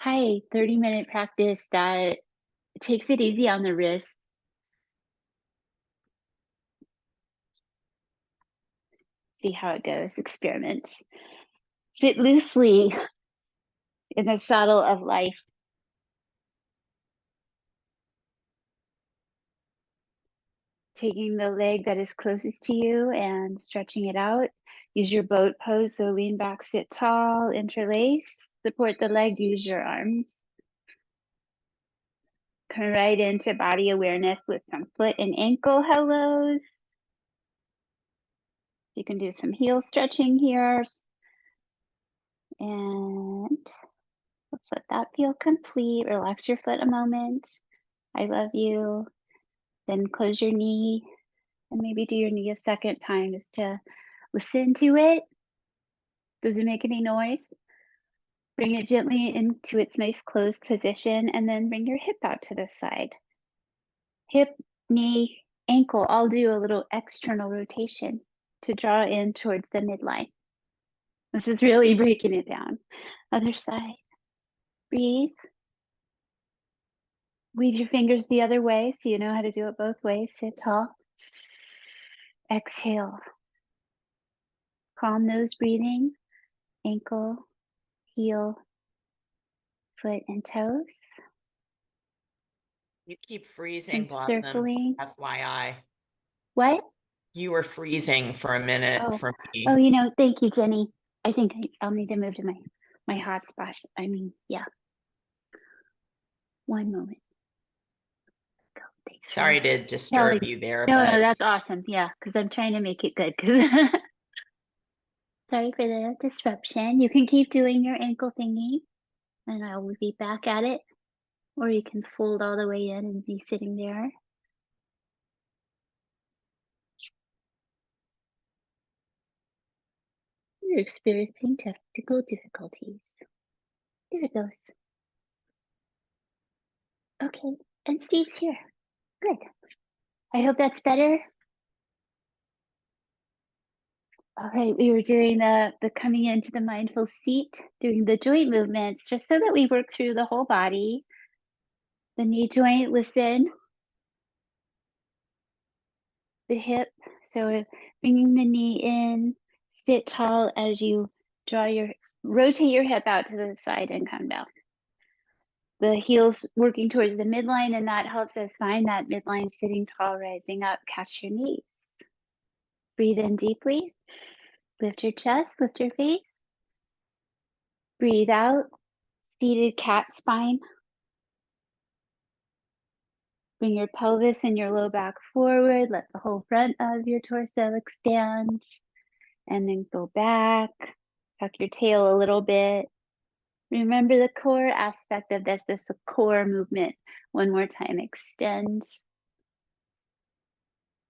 Hi, 30-minute practice that takes it easy on the wrist. See how it goes. Experiment. Sit loosely in the saddle of life. Taking the leg that is closest to you and stretching it out. Use your boat pose, so lean back, sit tall, interlace. Support the leg, use your arms. Come right into body awareness with some foot and ankle hellos. You can do some heel stretching here. And let's let that feel complete. Relax your foot a moment. I love you. Then close your knee and maybe do your knee a second time just to listen to it. Does it make any noise? Bring it gently into its nice closed position and then bring your hip out to the side. Hip, knee, ankle all do a little external rotation to draw in towards the midline. This is really breaking it down. Other side. Breathe. Weave your fingers the other way so you know how to do it both ways. Sit tall. Exhale. Calm nose breathing. Ankle, heel, foot, and toes. You keep freezing, Some Blossom. circling. FYI. What? You were freezing for a minute Oh, for oh, me. thank you, Jenny. I think I'll need to move to my hotspot. Yeah. One moment. Go. Thanks for Sorry to telling. disturb you there, No, but that's awesome. Yeah, because I'm trying to make it good. Sorry for the disruption. You can keep doing your ankle thingy, and I will be back at it. Or you can fold all the way in and be sitting there. You're experiencing technical difficulties. There it goes. Okay, and Steve's here. Good. I hope that's better. All right, we were doing the coming into the mindful seat, doing the joint movements, just so that we work through the whole body. The knee joint, listen. The hip, so bringing the knee in, sit tall as you rotate your hip out to the side and come down. The heels working towards the midline, and that helps us find that midline, sitting tall, rising up. Catch your knees. Breathe in deeply. Lift your chest, lift your face. Breathe out. Seated cat spine. Bring your pelvis and your low back forward. Let the whole front of your torso expand. And then go back. Tuck your tail a little bit. Remember the core aspect of this is a core movement. One more time, extend.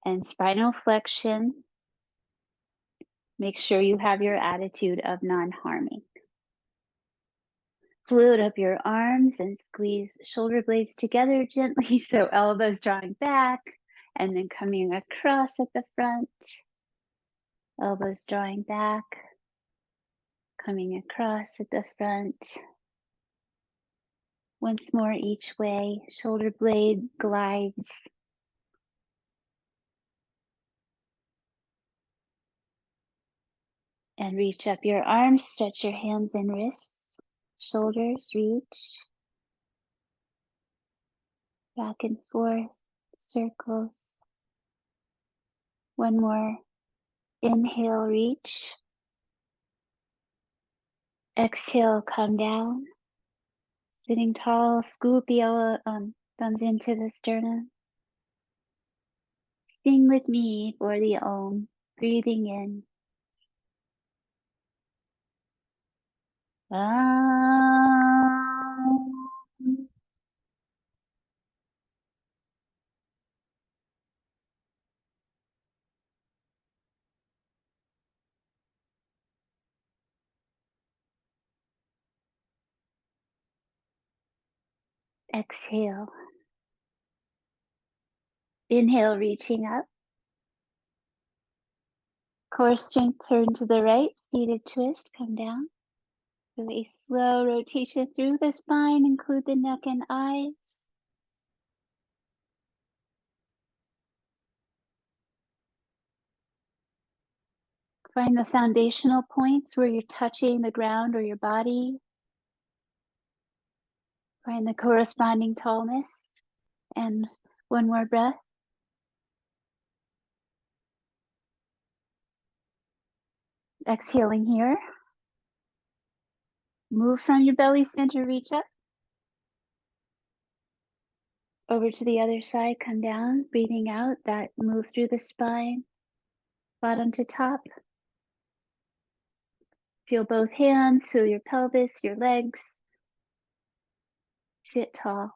And spinal flexion. Make sure you have your attitude of non-harming. Float up your arms and squeeze shoulder blades together gently, so elbows drawing back and then coming across at the front. Elbows drawing back, coming across at the front. Once more each way, shoulder blade glides. And reach up your arms, stretch your hands and wrists, shoulders reach. Back and forth, circles. One more. Inhale, reach. Exhale, come down. Sitting tall, scoop the thumbs into the sternum. Sing with me for the Om. Breathing in. Om. Exhale. Inhale, reaching up. Core strength, turn to the right. Seated twist, come down. Do a slow rotation through the spine, include the neck and eyes. Find the foundational points where you're touching the ground or your body. Find the corresponding tallness. And one more breath. Exhaling here. Move from your belly center, reach up. Over to the other side, come down, breathing out, that move through the spine, bottom to top. Feel both hands, feel your pelvis, your legs. Sit tall.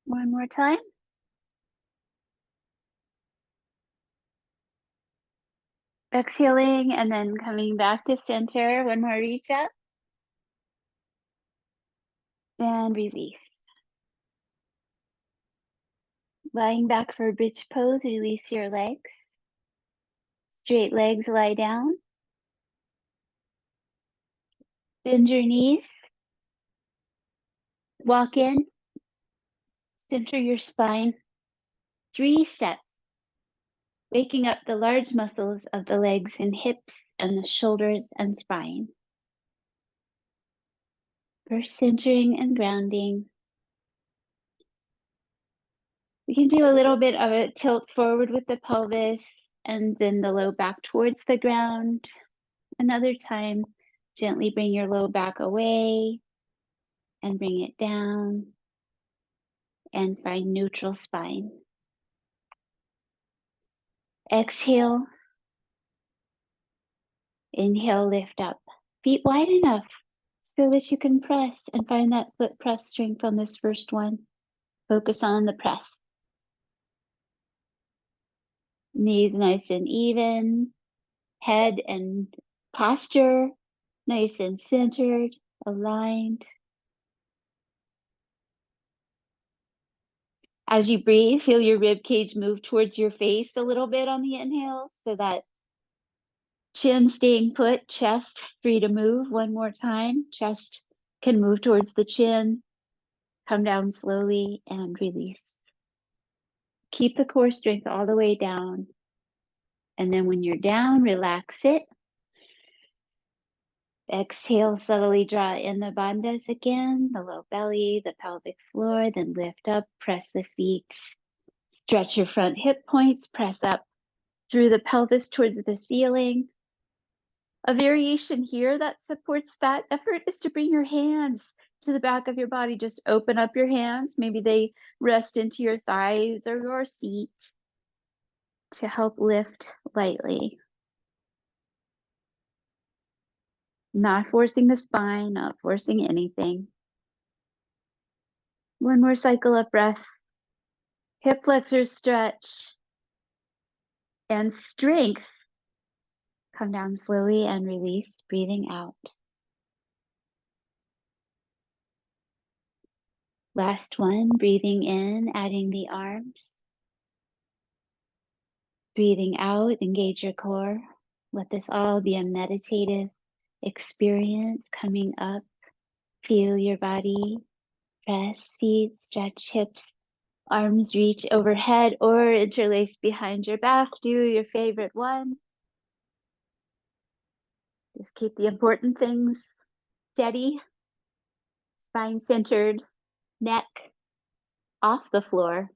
One more time. Exhaling and then coming back to center. One more reach up. And release. Lying back for a bridge pose, release your legs. Straight legs, lie down. Bend your knees. Walk in. Center your spine. 3 sets. Waking up the large muscles of the legs and hips and the shoulders and spine. First centering and grounding. We can do a little bit of a tilt forward with the pelvis and then the low back towards the ground. Another time, gently bring your low back away and bring it down and find neutral spine. Exhale. Inhale, lift up. Feet wide enough so that you can press and find that foot press strength on this first one. Focus on the press. Knees nice and even. Head and posture nice and centered, aligned. As you breathe, feel your rib cage move towards your face a little bit on the inhale so that chin staying put, chest free to move. One more time. Chest can move towards the chin. Come down slowly and release. Keep the core strength all the way down. And then when you're down, relax it. Exhale, subtly draw in the bandhas again, the low belly, the pelvic floor, then lift up, press the feet. Stretch your front hip points, press up through the pelvis towards the ceiling. A variation here that supports that effort is to bring your hands to the back of your body. Just open up your hands. Maybe they rest into your thighs or your seat to help lift lightly. Not forcing the spine, not forcing anything. One more cycle of breath. Hip flexors stretch. And strength. Come down slowly and release, breathing out. Last one, breathing in, adding the arms. Breathing out, engage your core. Let this all be a meditative experience coming up. Feel your body, press feet, stretch hips, arms reach overhead or interlace behind your back. Do your favorite one. Just keep the important things steady, spine centered, neck off the floor.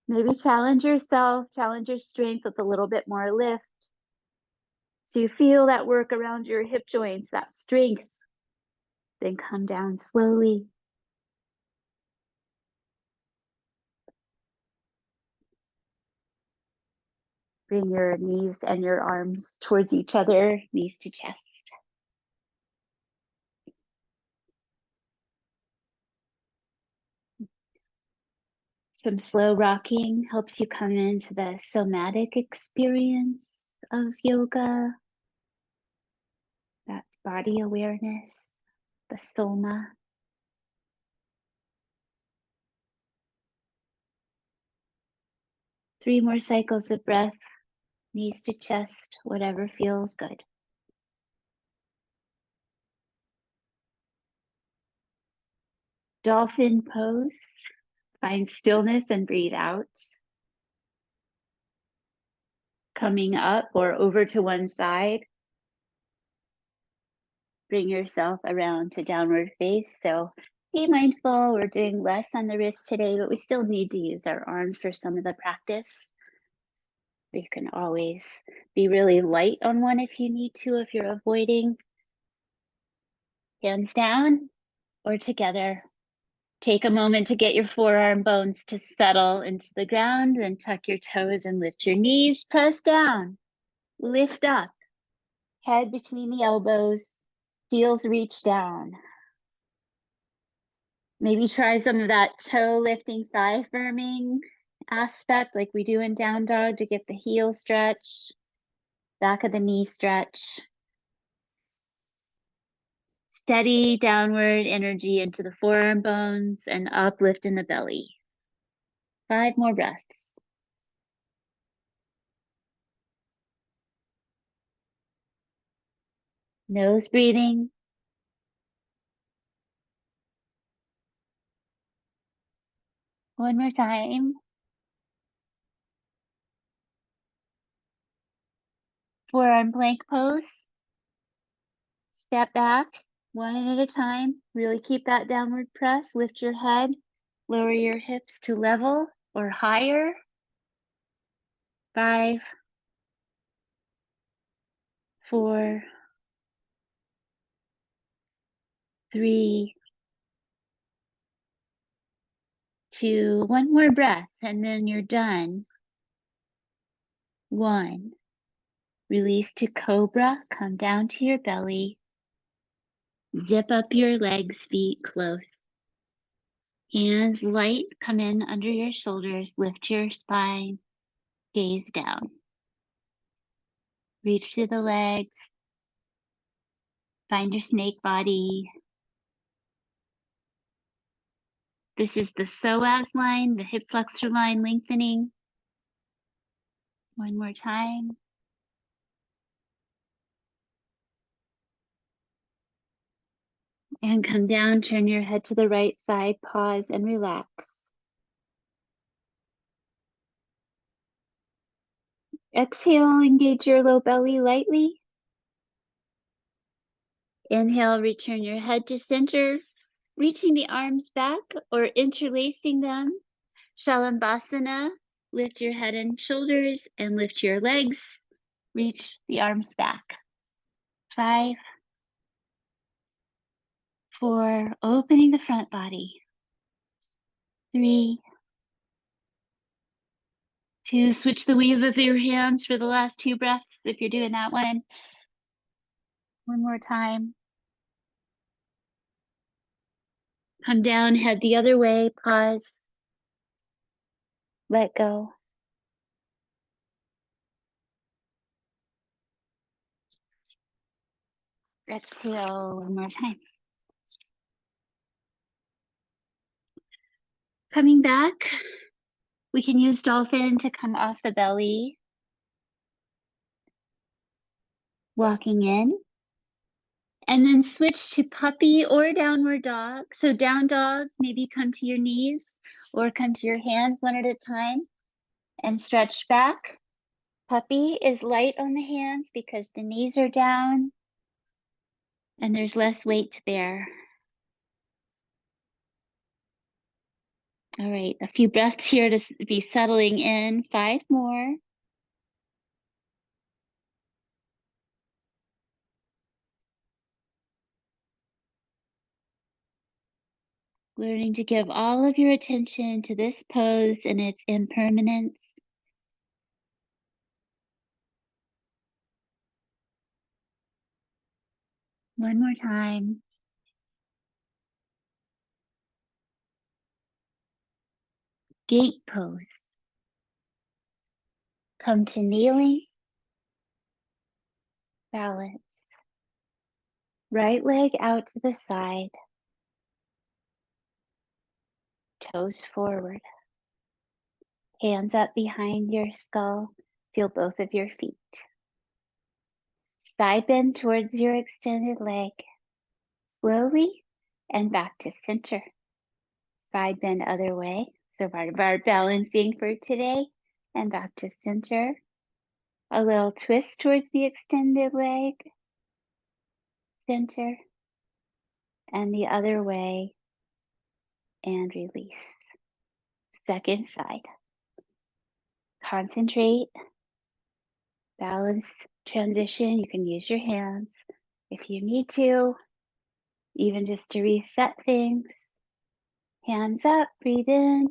Maybe challenge yourself, challenge your strength with a little bit more lift. So you feel that work around your hip joints, that strength. Then come down slowly. Bring your knees and your arms towards each other, knees to chest. Some slow rocking helps you come into the somatic experience of yoga. That's body awareness, the soma. 3 more cycles of breath, knees to chest, whatever feels good. Dolphin pose. Find stillness and breathe out. Coming up or over to one side. Bring yourself around to downward face. So be mindful, we're doing less on the wrist today, but we still need to use our arms for some of the practice. You can always be really light on one if you need to, if you're avoiding. Hands down or together. Take a moment to get your forearm bones to settle into the ground, and tuck your toes and lift your knees. Press down, lift up, head between the elbows, heels reach down. Maybe try some of that toe lifting, thigh firming aspect like we do in down dog to get the heel stretch, back of the knee stretch. Steady downward energy into the forearm bones and uplift in the belly. 5 more breaths. Nose breathing. One more time. Forearm plank pose. Step back, one at a time. Really keep that downward press. Lift your head. Lower your hips to level or higher. 5, 4, 3, 2, one more breath, and then you're done. 1. Release to cobra. Come down to your belly. Zip up your legs, feet close. Hands light, come in under your shoulders. Lift your spine. Gaze down. Reach to the legs. Find your snake body. This is the psoas line, the hip flexor line lengthening. One more time. And come down, turn your head to the right side, pause and relax. Exhale, engage your low belly lightly. Inhale, return your head to center, reaching the arms back or interlacing them. Shalabhasana, lift your head and shoulders and lift your legs. Reach the arms back. 5, 4, opening the front body. 3, 2, switch the weave of your hands for the last 2 breaths if you're doing that one. One more time. Come down, head the other way, pause. Let go. Exhale one more time. Coming back, we can use dolphin to come off the belly. Walking in. And then switch to puppy or downward dog. So down dog, maybe come to your knees or come to your hands one at a time and stretch back. Puppy is light on the hands because the knees are down and there's less weight to bear. All right, a few breaths here to be settling in. 5 more. Learning to give all of your attention to this pose and its impermanence. One more time. Gate pose. Come to kneeling. Balance. Right leg out to the side. Toes forward. Hands up behind your skull. Feel both of your feet. Side bend towards your extended leg. Slowly and back to center. Side bend other way. So part of our balancing for today. And back to center. A little twist towards the extended leg. Center. And the other way. And release. Second side. Concentrate. Balance transition. You can use your hands if you need to, even just to reset things. Hands up, breathe in,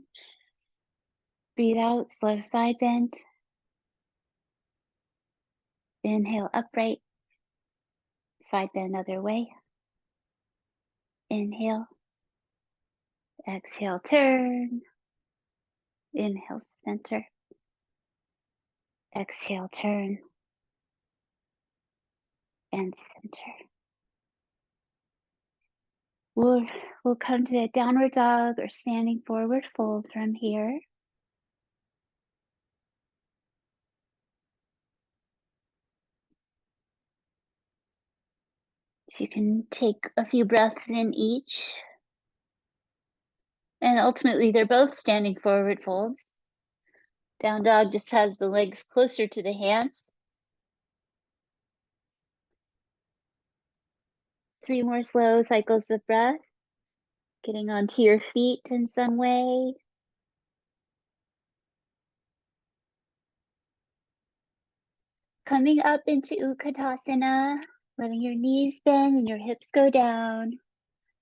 breathe out, slow side bend. Inhale, upright, side bend other way. Inhale, exhale, turn. Inhale, center. Exhale, turn. And center. We'll come to a downward dog or standing forward fold from here. So you can take a few breaths in each. And ultimately, they're both standing forward folds. Down dog just has the legs closer to the hands. 3 more slow cycles of breath. Getting onto your feet in some way. Coming up into Utkatasana, letting your knees bend and your hips go down.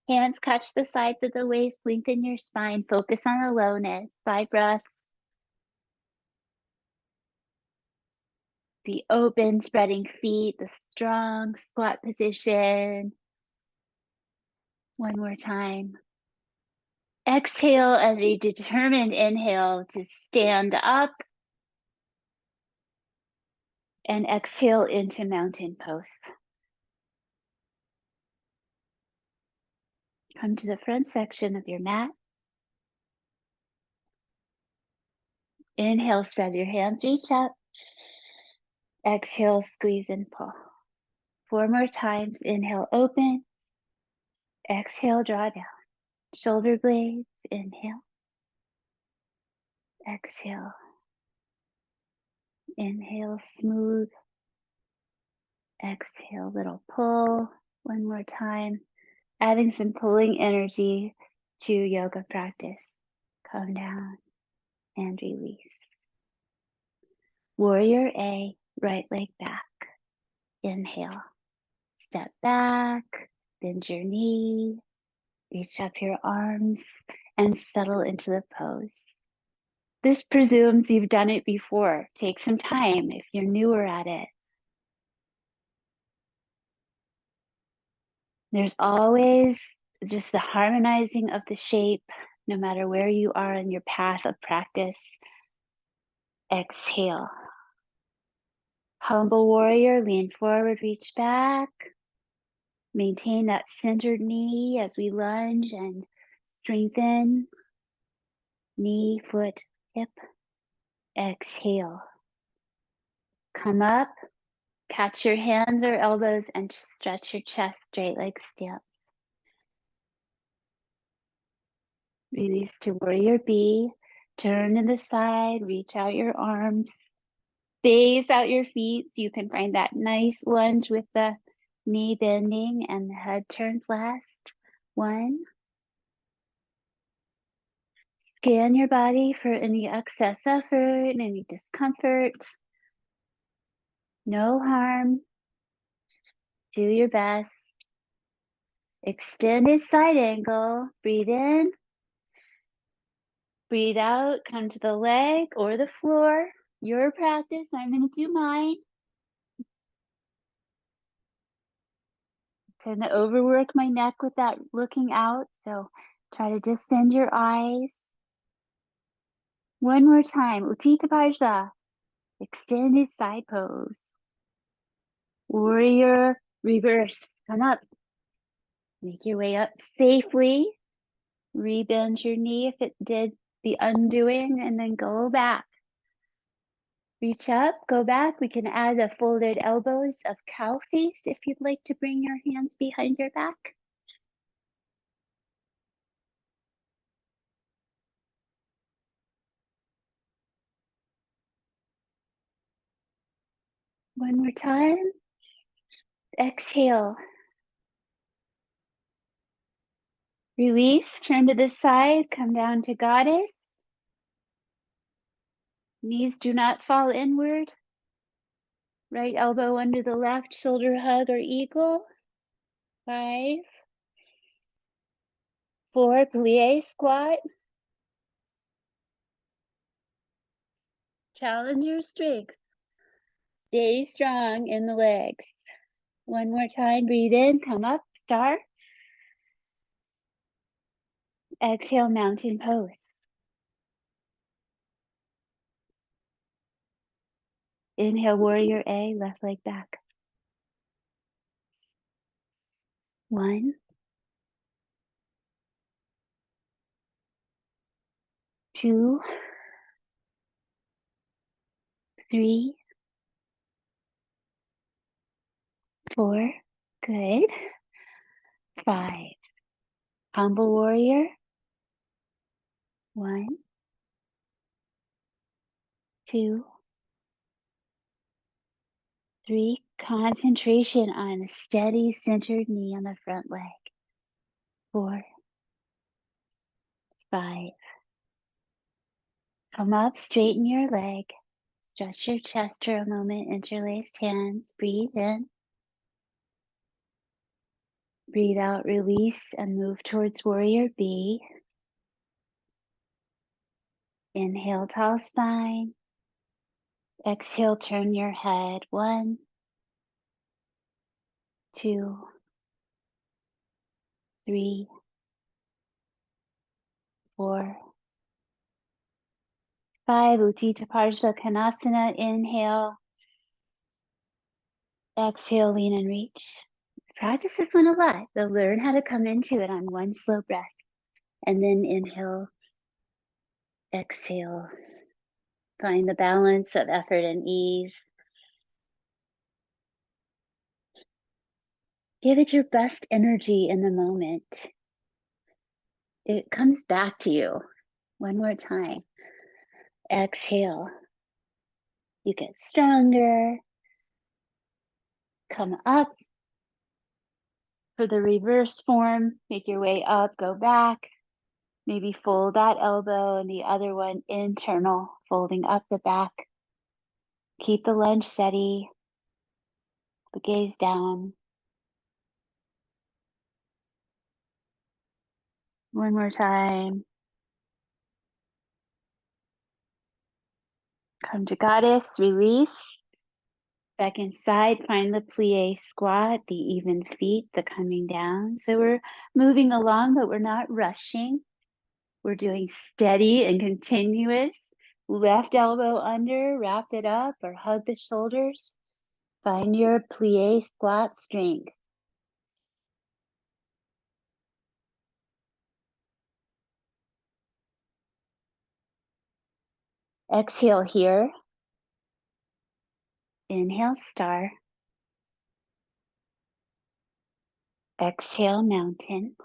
Hands catch the sides of the waist, lengthen your spine, focus on the lowness, 5 breaths. The open, spreading feet, the strong squat position. One more time. Exhale and a determined inhale to stand up. And exhale into mountain pose. Come to the front section of your mat. Inhale, spread your hands, reach up. Exhale, squeeze and pull. 4 more times. Inhale, open. Exhale, draw down. Shoulder blades, inhale. Exhale. Inhale, smooth. Exhale, little pull. 1 more time. Adding some pulling energy to yoga practice. Come down and release. Warrior A, right leg back. Inhale. Step back, bend your knee, reach up your arms, and settle into the pose. This presumes you've done it before. Take some time if you're newer at it. There's always just the harmonizing of the shape, no matter where you are in your path of practice. Exhale. Humble warrior, lean forward, reach back. Maintain that centered knee as we lunge and strengthen. Knee, foot, hip. Exhale. Come up, catch your hands or elbows and stretch your chest, straight leg stance. Release to warrior B. Turn to the side, reach out your arms. Space out your feet so you can find that nice lunge with the knee bending and the head turns last. 1. Scan your body for any excess effort, any discomfort. No harm. Do your best. Extended side angle. Breathe in. Breathe out. Come to the leg or the floor. Your practice. I'm going to do mine. Tend to overwork my neck with that looking out, so try to just send your eyes. 1 more time. Uttita Bajra. Extended side pose. Warrior reverse. Come up. Make your way up safely. Rebend your knee if it did the undoing, and then go back. Reach up, go back. We can add the folded elbows of cow face if you'd like to bring your hands behind your back. One more time. Exhale. Release, turn to the side, come down to goddess. Knees do not fall inward. Right elbow under the left, shoulder hug or eagle. 5, 4, plie squat. Challenge your strength. Stay strong in the legs. One more time, breathe in, come up, star. Exhale, mountain pose. Inhale, warrior A, left leg back. 1, 2, 3, 4. Good. 5. Humble warrior. 1, 2, 3. Concentration on a steady centered knee on the front leg. 4, 5. Come up, straighten your leg. Stretch your chest for a moment, interlaced hands. Breathe in. Breathe out, release, and move towards warrior B. Inhale, tall spine. Exhale, turn your head. 1, 2, 3, 4, 5. Utthita Parsvakonasana. Inhale. Exhale, lean and reach. Practice this one a lot. They'll learn how to come into it on one slow breath. And then inhale, exhale. Find the balance of effort and ease. Give it your best energy in the moment. It comes back to you. One more time. Exhale. You get stronger. Come up. For the reverse form, make your way up, go back. Maybe fold that elbow and the other one internal, folding up the back. Keep the lunge steady, the gaze down. One more time. Come to goddess, release. Back inside, find the plie squat, the even feet, the coming down. So we're moving along, but we're not rushing. We're doing steady and continuous. Left elbow under, wrap it up or hug the shoulders. Find your plie squat strength. Exhale here. Inhale, star. Exhale, mountain.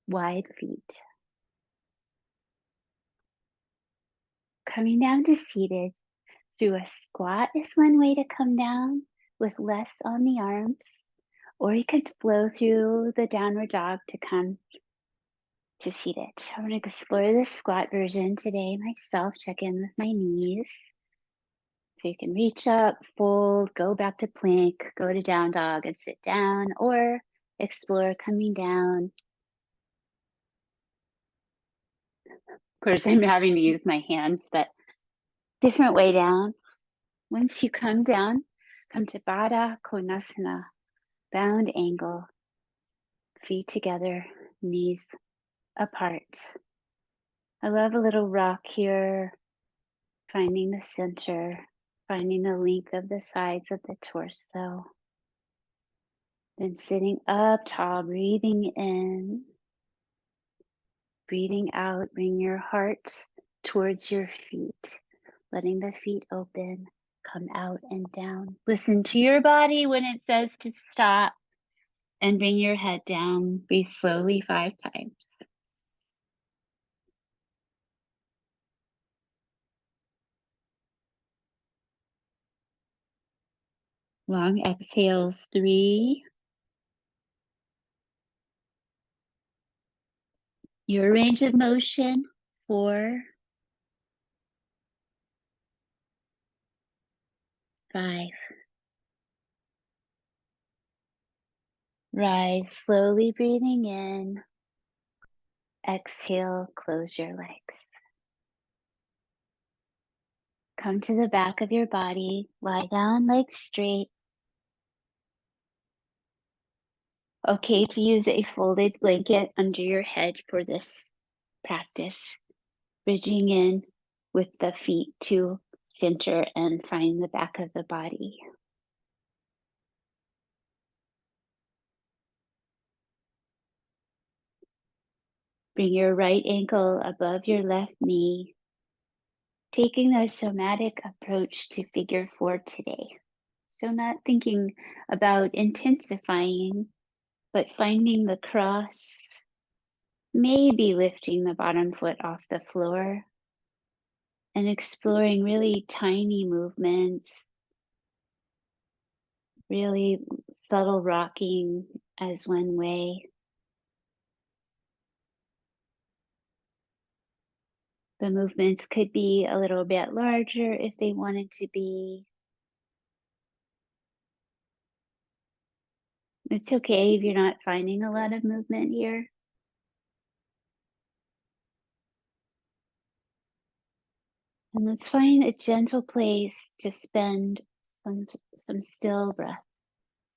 Wide feet. Coming down to seated. Through a squat is one way to come down with less on the arms, or you could flow through the downward dog to come to seated. I'm going to explore this squat version today myself, check in with my knees. So you can reach up, fold, go back to plank, go to down dog and sit down, or explore coming down. Of course, I'm having to use my hands, but different way down. Once you come down, come to Baddha Konasana, bound angle, feet together, knees apart. I love a little rock here, finding the center, finding the length of the sides of the torso. Then sitting up tall, breathing in. Breathing out, bring your heart towards your feet, letting the feet open, come out and down. Listen to your body when it says to stop and bring your head down. Breathe slowly 5 times. Long exhales, 3. Your range of motion, 4, 5. Rise, slowly breathing in. Exhale, close your legs. Come to the back of your body, lie down, legs straight. Okay to use a folded blanket under your head for this practice, bridging in with the feet to center and find the back of the body. Bring your right ankle above your left knee, taking a somatic approach to figure 4 today. So not thinking about intensifying, but finding the cross, maybe lifting the bottom foot off the floor, and exploring really tiny movements, really subtle rocking as one way. The movements could be a little bit larger if they wanted to be. It's okay if you're not finding a lot of movement here. And let's find a gentle place to spend some still breath,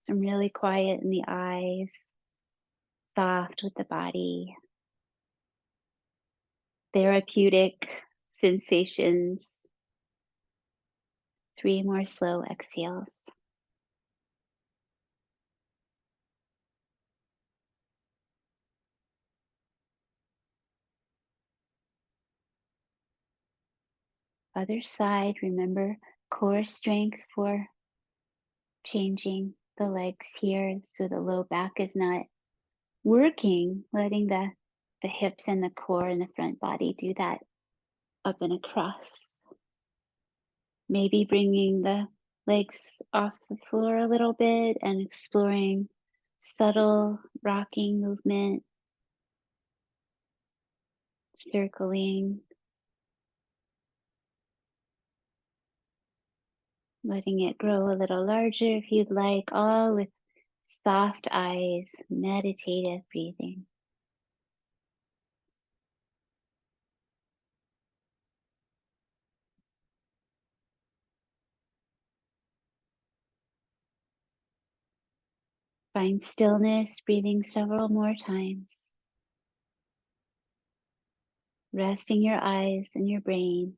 some really quiet in the eyes, soft with the body, therapeutic sensations. 3 more slow exhales. Other side, remember core strength for changing the legs here so the low back is not working, letting the hips and the core and the front body do that up and across. Maybe bringing the legs off the floor a little bit and exploring subtle rocking movement, circling, letting it grow a little larger if you'd like, all with soft eyes, meditative breathing. Find stillness, breathing several more times. Resting your eyes and your brain.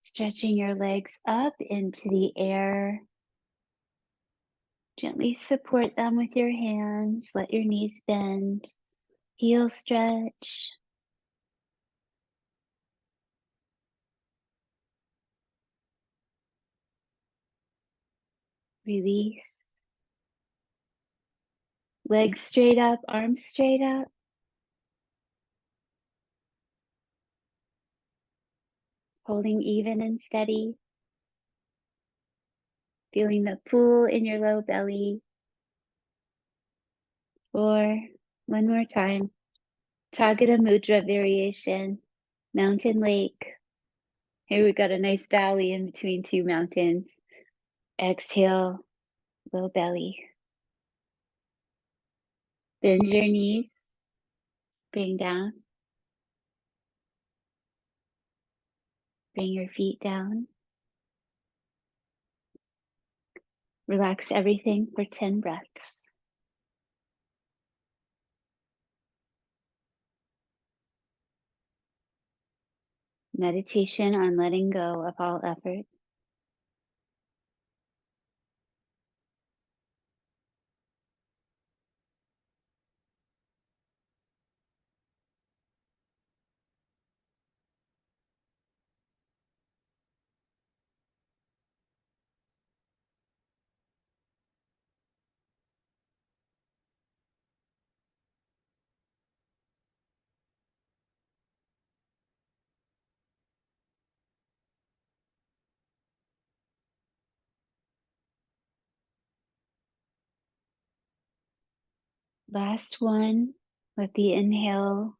Stretching your legs up into the air. Gently support them with your hands. Let your knees bend. Heel stretch. Release. Legs straight up, arms straight up. Holding even and steady. Feeling the pull in your low belly. 4, one more time. Tagata Mudra variation. Mountain lake. Here we've got a nice valley in between 2 mountains. Exhale, low belly. Bend your knees. Bring down. Bring your feet down. Relax everything for 10 breaths. Meditation on letting go of all effort. Last one. Let the inhale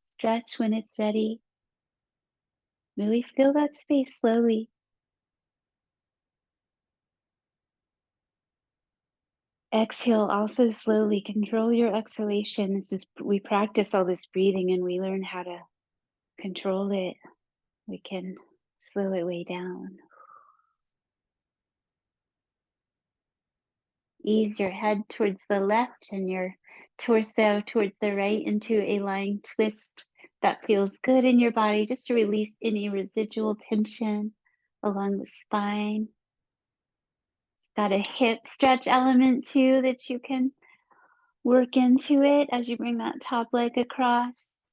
stretch when it's ready. Really fill that space slowly. Exhale also slowly. Control your exhalation. We practice all this breathing and we learn how to control it. We can slow it way down. Ease your head towards the left and your torso towards the right into a lying twist that feels good in your body, just to release any residual tension along the spine. It's got a hip stretch element too that you can work into it as you bring that top leg across.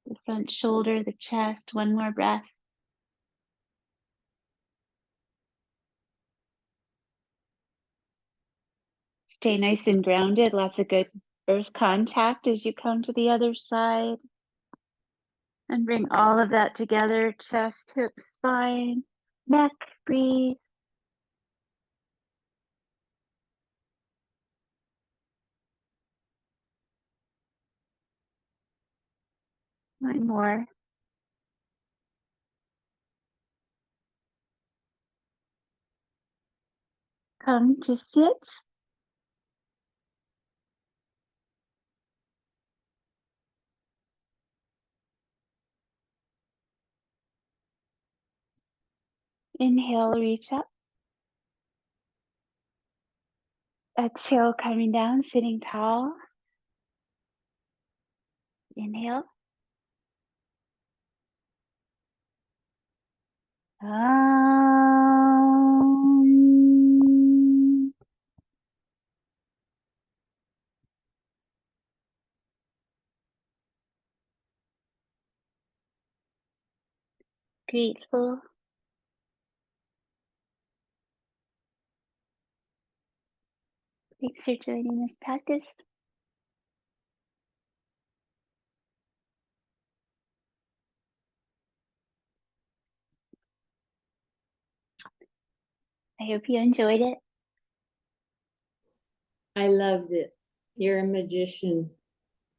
The front shoulder, the chest. One more breath. Stay nice and grounded. Lots of good earth contact as you come to the other side. And bring all of that together. Chest, hip, spine, neck. Breathe. One more. Come to sit. Inhale, reach up. Exhale, coming down, sitting tall. Inhale. Grateful. Thanks for joining this practice. I hope you enjoyed it. I loved it. You're a magician.